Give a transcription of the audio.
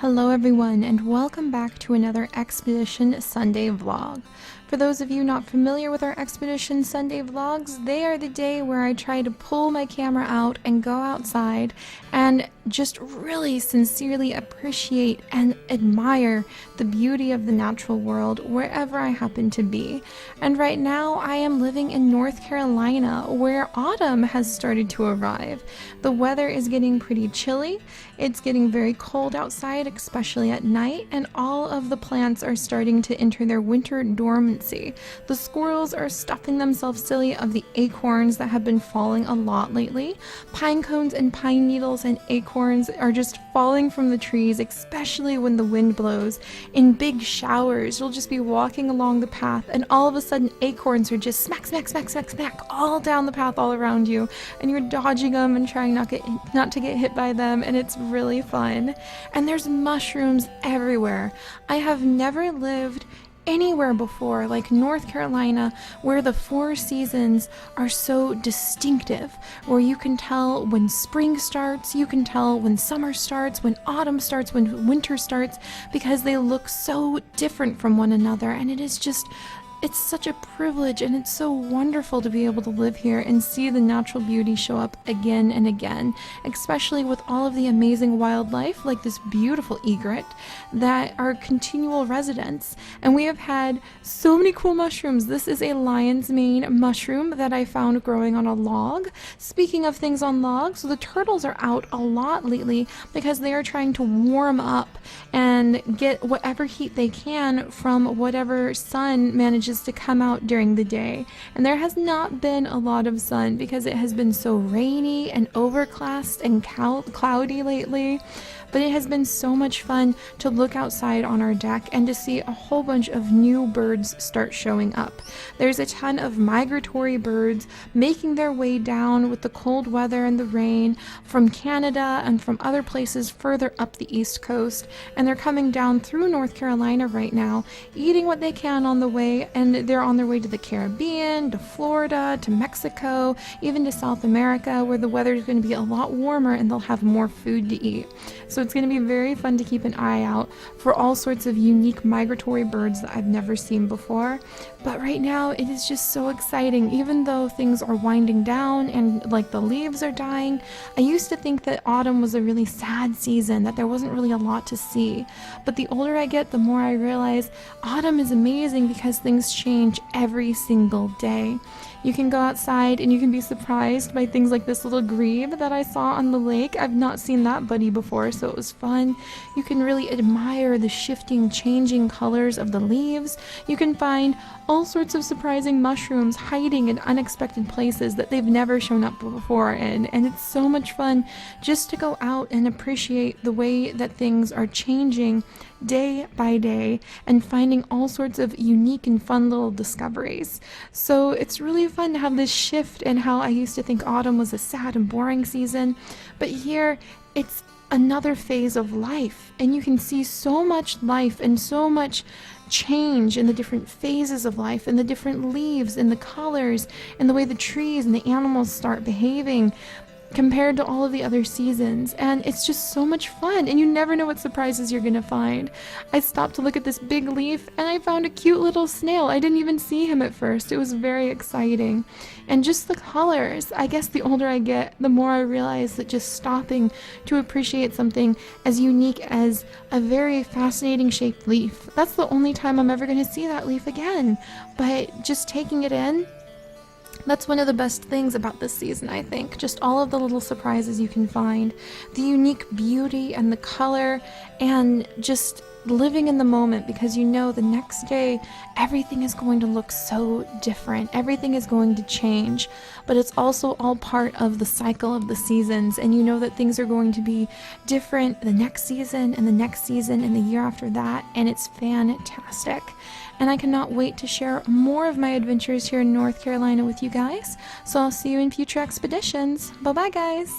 Hello everyone, and welcome back to another Expedition Sunday vlog. For those of you not familiar with our Expedition Sunday vlogs, they are the day where I try to pull my camera out and go outside and just really sincerely appreciate and admire the beauty of the natural world wherever I happen to be. And right now I am living in North Carolina, where autumn has started to arrive. The weather is getting pretty chilly, it's getting very cold outside, especially at night, and all of the plants are starting to enter their winter dormancy. The squirrels are stuffing themselves silly of the acorns that have been falling a lot lately. Pine cones and pine needles and acorns are just falling from the trees, especially when the wind blows. In big showers, you'll just be walking along the path and all of a sudden acorns are just smack, smack, smack, smack, smack all down the path all around you, and you're dodging them and trying not to get hit by them, and it's really fun. And there's mushrooms everywhere. I have never lived anywhere before like North Carolina, where the four seasons are so distinctive, where you can tell when spring starts, you can tell when summer starts, when autumn starts, when winter starts, because they look so different from one another. And it's such a privilege, and it's so wonderful to be able to live here and see the natural beauty show up again and again, especially with all of the amazing wildlife like this beautiful egret that are continual residents. And we have had so many cool mushrooms. This is a lion's mane mushroom that I found growing on a log. Speaking of things on logs, so the turtles are out a lot lately because they are trying to warm up and get whatever heat they can from whatever sun manages to come out during the day. And there has not been a lot of sun because it has been so rainy and overcast and cloudy lately. But it has been so much fun to look outside on our deck and to see a whole bunch of new birds start showing up. There's a ton of migratory birds making their way down with the cold weather and the rain from Canada and from other places further up the East Coast, and they're coming down through North Carolina right now, eating what they can on the way, and they're on their way to the Caribbean, to Florida, to Mexico, even to South America, where the weather is going to be a lot warmer and they'll have more food to eat. So it's going to be very fun to keep an eye out for all sorts of unique migratory birds that I've never seen before. But right now it is just so exciting. Even though things are winding down and like the leaves are dying, I used to think that autumn was a really sad season, that there wasn't really a lot to see. But the older I get, the more I realize autumn is amazing because things change every single day. You can go outside and you can be surprised by things like this little grebe that I saw on the lake. I've not seen that buddy before, so it was fun. You can really admire the shifting, changing colors of the leaves. You can find all sorts of surprising mushrooms hiding in unexpected places that they've never shown up before, and it's so much fun just to go out and appreciate the way that things are changing day by day and finding all sorts of unique and fun little discoveries. So it's really fun to have this shift in how I used to think autumn was a sad and boring season, but here it's another phase of life, and you can see so much life and so much change in the different phases of life, and the different leaves and the colors and the way the trees and the animals start behaving compared to all of the other seasons. And it's just so much fun, and you never know what surprises you're gonna find. I stopped to look at this big leaf and I found a cute little snail. I didn't even see him at first. It was very exciting. And just the colors, I guess the older I get, the more I realize that just stopping to appreciate something as unique as a very fascinating shaped leaf, that's the only time I'm ever gonna see that leaf again. But just taking it in, that's one of the best things about this season, I think. Just all of the little surprises you can find, the unique beauty and the color, and just living in the moment, because you know the next day everything is going to look so different. Everything is going to change, but it's also all part of the cycle of the seasons, and you know that things are going to be different the next season and the next season and the year after that, and it's fantastic. And I cannot wait to share more of my adventures here in North Carolina with you guys. So I'll see you in future expeditions. Bye bye, guys.